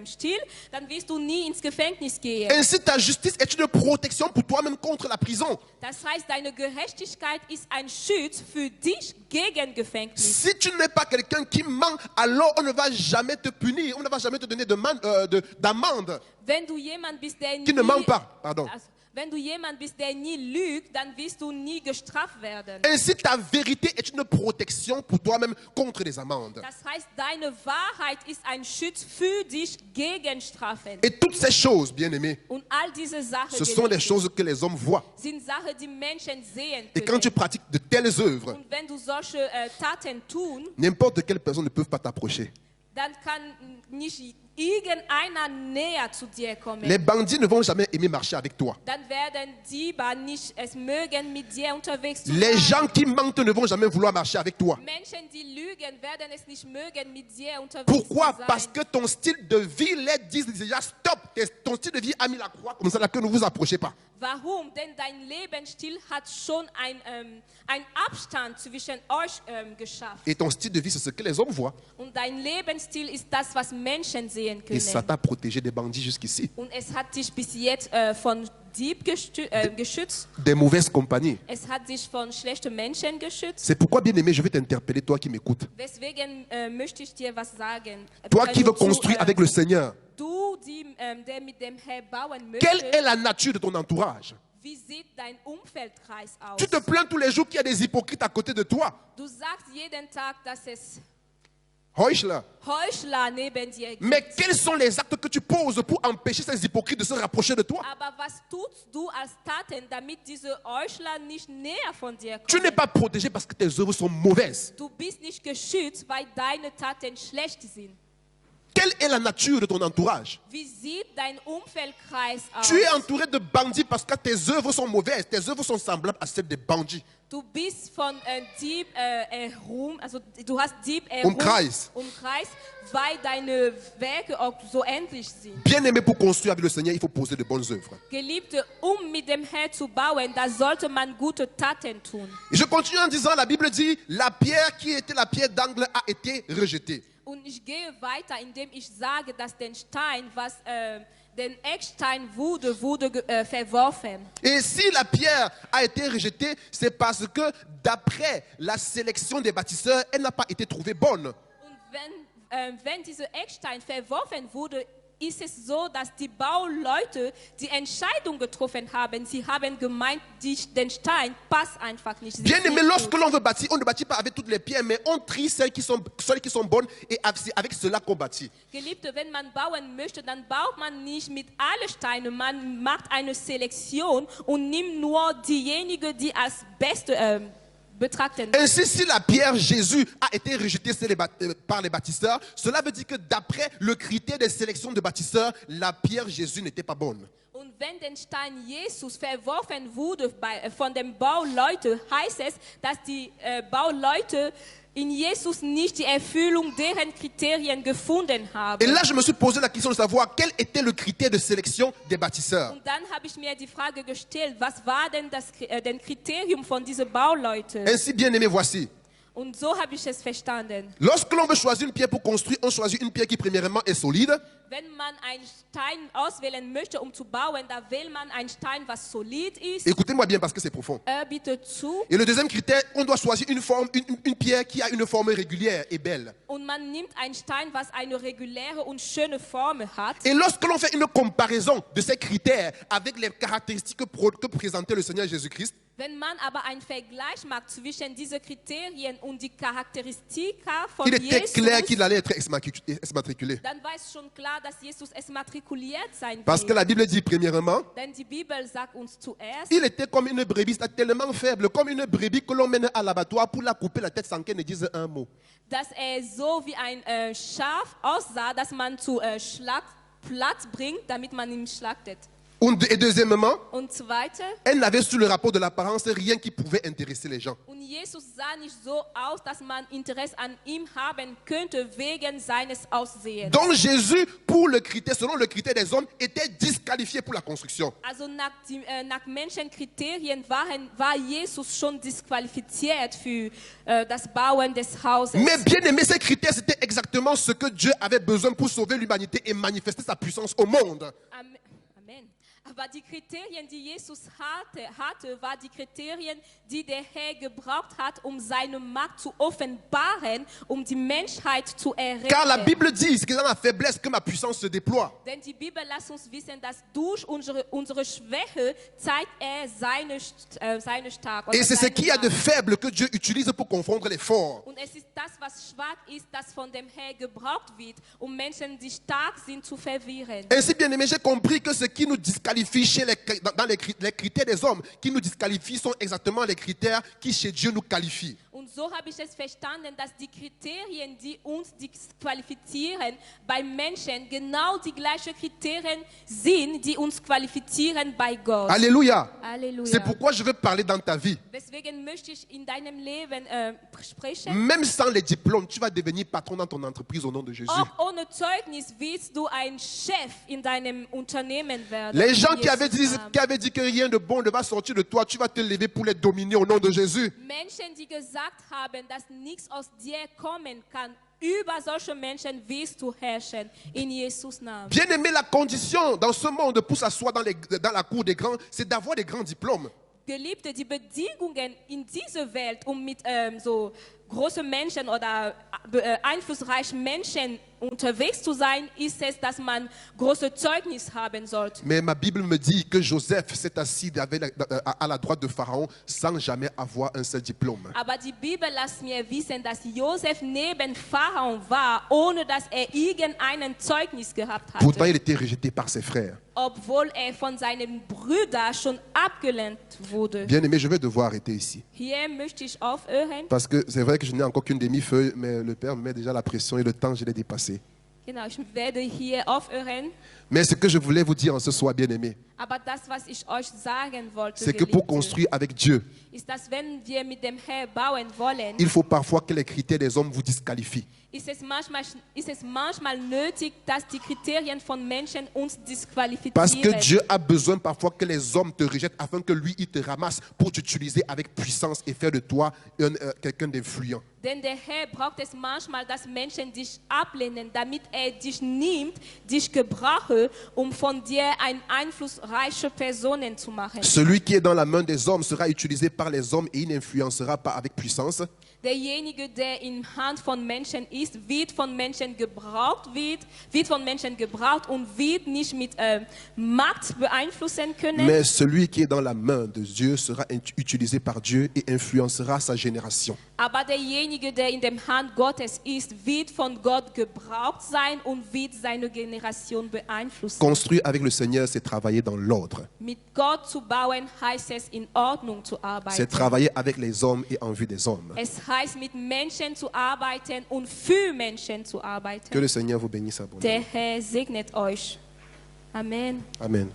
stiehlt, dann wirst du nie ins Gefängnis gehen. Ainsi, ta justice est une protection pour toi-même contre la prison. Das heißt, deine Gerechtigkeit ist ein Schutz für dich gegen Gefängnis. Si tu n'es pas quelqu'un qui ment, alors on ne va jamais te punir, on ne va jamais te donner d'amende. Wenn du jemand bist, der Qui ne ment pas, pardon. Wenn du jemand bist, der nie lügt, dann wirst du nie gestraft werden. Ainsi, ta vérité est une protection pour toi-même contre les amendes. Das heißt, deine Wahrheit ist ein Schutz für dich gegen Strafen. Et toutes ces choses, bien-aimés, Und all diese Sachen ce sont les choses que les hommes voient. sind Sachen, die Menschen sehen Et quand tu können. pratiques de telles œuvres, Und wenn du solche Taten tun, n'importe quelle personne ne peut pas t'approcher. dann kann nicht irgendeiner näher zu dir kommen. Les bandits ne vont jamais aimer marcher avec toi. Dann werden Diebe nicht es mögen, mit dir unterwegs zu Les sein. gens qui mentent ne vont jamais vouloir marcher avec toi. Menschen, die lügen, werden es nicht mögen, mit dir unterwegs Pourquoi? zu sein. Parce que ton style de vie les dit déjà stop. Ton style de vie a mis la croix comme ça là que ne vous approchez pas. Warum? Denn dein Lebensstil hat schon ein Abstand zwischen euch geschaffen. Et ton style de vie, c'est ce que les hommes voient. Und dein Lebensstil ist das, was Menschen sehen Et ça können. t'a protégé des bandits jusqu'ici. Und es hat dich bis jetzt von Dieb geschützt. Des mauvaises compagnies. Es hat dich von schlechten Menschen geschützt. C'est pourquoi, bien-aimé, je vais t'interpeller, toi qui m'écoutes. Deswegen möchte ich dir was sagen. Toi qui Wenn veux du construire avec le Seigneur. Du, der mit dem Herr bauen Quelle est möchtest, la nature de ton entourage? wie sieht dein Umfeldkreis aus? Tu te plains tous les jours qu'il y a des hypocrites à côté de toi. Du sagst jeden Tag, dass es Heuchler. Heuchler neben dir gibt. Mais quels sont les actes que tu poses pour empêcher ces hypocrites de se rapprocher de toi? Aber was tust du als Taten, damit diese Heuchler nicht näher von dir Tu n'es kommen? pas protégé parce que tes œuvres sont mauvaises. Du bist nicht geschützt, weil deine Taten schlecht sind. Quelle est la nature de ton entourage? Wie sieht dein Umfeldkreis aus? Tu es entouré de bandits parce que tes œuvres sont mauvaises. Tes œuvres sont semblables à celles des bandits. Du bist von Dieb herum, also du hast Dieb Umkreis, weil deine Werke auch so ähnlich sind. Bien aimé, pour construire avec le Seigneur, il faut poser de bonnes œuvres. Geliebte, mit dem Herrn zu bauen, da sollte man gute Taten tun. Et je continue en disant, la Bible dit, la pierre qui était la pierre d'angle a été rejetée. Und ich gehe weiter, indem ich sage, dass den Stein, was den Eckstein wurde verworfen. Et si la pierre a été rejetée, c'est parce que d'après la sélection des bâtisseurs, elle n'a pas été trouvée bonne. Und wenn dieser Eckstein verworfen wurde, ist es so, dass die Bauleute die Entscheidung getroffen haben. Sie haben gemeint, den Stein passt einfach nicht. Bien aimé, lorsque l'on veut bâtir, on ne bâtit pas avec toutes les pierres, mais on trie celles qui sont bonnes et c'est avec cela qu'on bâtit. Geliebte, wenn man bauen möchte, dann baut man nicht mit allen Steinen. Man macht eine Selektion und nimmt nur diejenigen, die als beste betrachten. Ainsi, si la pierre Jésus a été rejetée par les bâtisseurs, cela veut dire que d'après le critère de sélection de bâtisseurs, la pierre Jésus n'était pas bonne. Und wenn der Stein Jesus verworfen wurde von den Bauleuten, heißt es, dass die Bauleute in Jesus nicht die Erfüllung deren Kriterien gefunden haben. Et là, je me suis posé la question de savoir quel était le critère de sélection des bâtisseurs. Und dann habe ich mir die Frage gestellt, was war denn das Kriterium von diesen Bauleuten? Ainsi, bien aimé, voici. Und so habe ich es verstanden. Lorsque l'on veut choisir une pierre pour construire, on choisit une pierre qui premièrement est solide. Wenn man einen Stein auswählen möchte, um zu bauen, da wählt man einen Stein, was solid ist. Écoutez-moi bien parce que c'est profond. Bitte zu. Et le deuxième critère, on doit choisir une pierre qui a une forme régulière et belle. Und man nimmt einen Stein, was eine reguläre und schöne Form hat. Et lorsque l'on fait une comparaison de ces critères avec les caractéristiques que présentait le Seigneur Jésus-Christ, Wenn man aber einen Vergleich macht zwischen diesen Kriterien und die Charakteristika von il était Jesus, clair qu'il allait être exmatriculé. dann war es schon klar, dass Jesus exmatrikuliert sein Parce que wird. la Bible dit premièrement, Denn die Bibel sagt uns zuerst, il était comme une brebis, c'était tellement faible, comme une brebis que l'on mène à l'abattoir pour la couper la tête sans qu'elle ne dise un mot. dass so wie ein Schaf aussah, dass man zu Schlagplatz bringt, damit man ihn schlachtet. Et deuxièmement, Und zweite, elle n'avait sous le rapport de l'apparence rien qui pouvait intéresser les gens. und Jesus sah nicht so aus, dass man Interesse an ihm haben könnte wegen seines Aussehens. Donc Jésus, pour le critère, selon le critère des hommes, était disqualifié pour la construction. Also nach Menschenkriterien war Jesus schon disqualifiziert für das Bauen des Hauses. Mais bien aimé, ces critères, c'était exactement ce que Dieu avait besoin pour sauver l'humanité et manifester sa puissance au monde. Amen. Aber die Kriterien, die Jesus hatte, waren die Kriterien, die der Herr gebraucht hat, seine Macht zu offenbaren, die Menschheit zu erretten. Car la Bible dit, c'est dans la faiblesse que ma puissance se déploie. Denn die Bibel lässt uns wissen, dass durch unsere Schwäche zeigt seine Stärke. Et c'est ce qu'il y a de faible que Dieu utilise pour confondre les forts. Und es ist das, was schwach ist, das von dem Herr gebraucht wird, Menschen, die stark sind, zu verwirren. Ainsi, bien aimé, j'ai compris que ce qui nous disqualifie dans les critères des hommes, qui nous disqualifient, sont exactement les critères qui chez Dieu nous qualifient. Und so habe ich es verstanden, dass die Kriterien, die uns disqualifizieren, bei Menschen genau die gleichen Kriterien sind, die uns qualifizieren bei Gott. Alléluia. Halleluja. C'est pourquoi je veux parler dans ta vie. Deswegen möchte ich in deinem Leben sprechen. Même sans les diplômes, tu vas devenir patron dans ton entreprise au nom de Jésus. Auch ohne Zeugnis willst du ein Chef in deinem Unternehmen werden. Les gens qui avaient dit que rien de bon ne va sortir de toi, tu vas te lever pour les dominer au nom de Jésus. Menschen, die gesagt haben, dass nichts aus dir kommen kann, über solche Menschen willst du herrschen, in Jesus Namen. Bien aimé, la condition dans ce monde pour s'asseoir dans la cour des grands, c'est d'avoir des grands diplômes. Geliebte, die Bedingungen in dieser Welt, mit so großen Menschen oder einflussreichen Menschen unterwegs zu sein, ist es, dass man große Zeugnis haben sollte. Mais ma Bible me dit que Joseph s'est assis à la droite de Pharaon sans jamais avoir un seul diplôme. Aber die Bibel lässt mir wissen, dass Josef neben Pharao war, ohne dass irgendein Zeugnis gehabt hatte. Pourtant, il était rejeté par ses frères. Obwohl von seinen Brüdern schon abgelehnt wurde. Bien aimé, je vais devoir arrêter ici. Hier möchte ich aufhören. Parce que c'est vrai que je n'ai encore qu'une demi-feuille, mais le Père me met déjà la pression et le temps, je l'ai dépassé. Genau, ich werde hier aufhören. Mais ce que je voulais vous dire en ce soir, bien aimé, Aber das, was ich euch sagen wollte, c'est que pour Geliebte, construire avec Dieu, ist, dass wenn wir mit dem Herrn bauen wollen, il faut parfois que les critères des hommes vous disqualifient. ist es manchmal nötig, dass die Kriterien von Menschen uns disqualifizieren. Parce que Dieu a besoin parfois que les hommes te rejettent afin que lui, il te ramasse pour t'utiliser avec puissance et faire de toi quelqu'un d'influent. Denn der Herr braucht es manchmal, dass Menschen dich ablehnen, damit dich nimmt, dich gebrauche, von dir eine einflussreiche Person zu machen. Celui qui est dans la main des hommes sera utilisé par les hommes et il n'influencera pas avec puissance. Derjenige, der in Hand von Menschen ist, wird von Menschen gebraucht und wird nicht mit Macht beeinflussen können. Mais celui qui est dans la main de Dieu sera utilisé par Dieu et influencera sa génération. Aber derjenige, der in der Hand Gottes ist, wird von Gott gebraucht sein und wird seine Generation beeinflussen. Construire avec le Seigneur, c'est travailler dans l'ordre. Mit Gott zu bauen, heißt es, in Ordnung zu C'est arbeiten. travailler avec les hommes et en vue des hommes. Es heißt, mit Menschen zu arbeiten und für Menschen zu arbeiten. Que le Seigneur vous bénisse Der abondamment. Herr segnet euch. Amen. Amen.